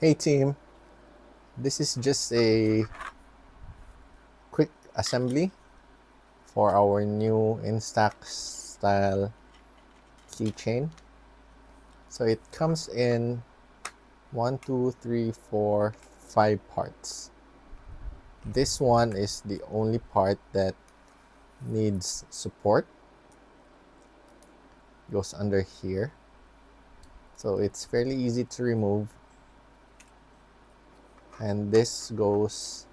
Hey team, this is just a quick assembly for our new Instax style keychain. So it comes in 1, 2, 3, 4, 5 parts. This one is the only part that needs support. Goes under here. So it's fairly easy to remove. And this goes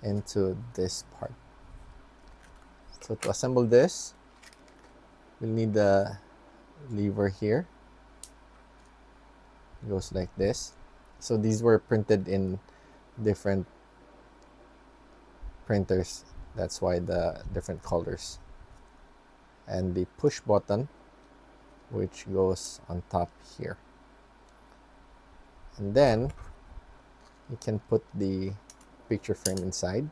into this part. So to assemble this, we'll need the lever here. It goes like this. So these were printed in different printers. That's why the different colors. And the push button, which goes on top here. And then you can put the picture frame inside,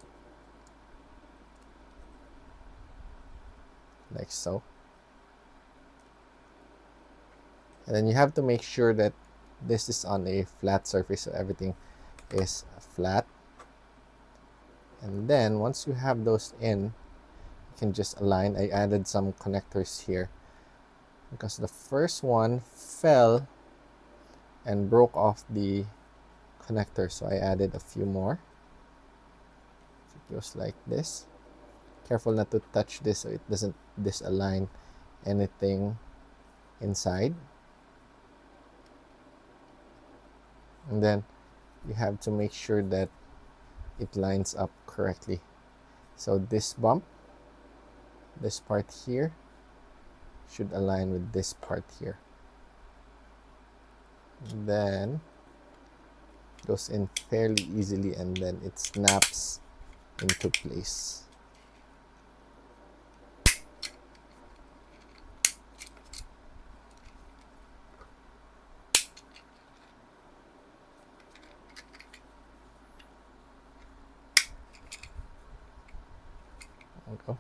like so. And then you have to make sure that this is on a flat surface, so everything is flat. And then once you have those in, you can just align. I added some connectors here because the first one fell and broke off the connector, so I added a few more. So it goes like this. Careful not to touch this so it doesn't disalign anything inside. And then you have to make sure that it lines up correctly. So this bump, this part here, should align with this part here. And then goes in fairly easily, and then it snaps into place. There we go.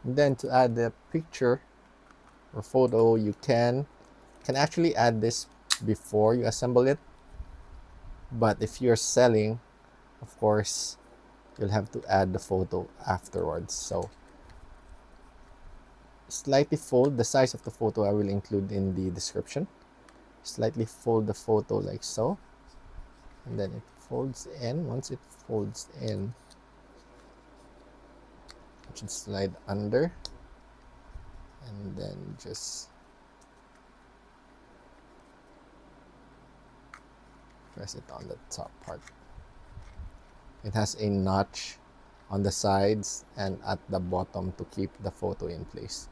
And then to add the picture or photo, you can actually add this before you assemble it. But if you're selling, of course, you'll have to add the photo afterwards. So slightly fold the size of the photo. I will include in the description. Slightly fold the photo like so, and then it folds in. Once it folds in, it should slide under, and then just press it on the top part. It has a notch on the sides and at the bottom to keep the photo in place.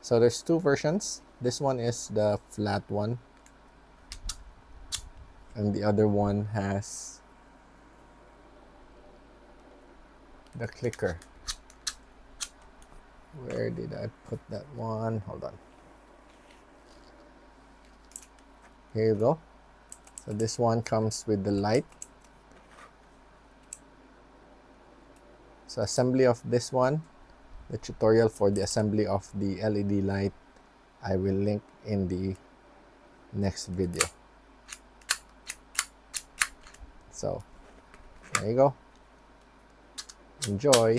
So there's two versions. This one is the flat one, and the other one has the clicker. Where did I put that one? Hold on. Here you go. So this one comes with the light. So assembly of this one, the tutorial for the assembly of the LED light, I will link in the next video. So there you go. Enjoy.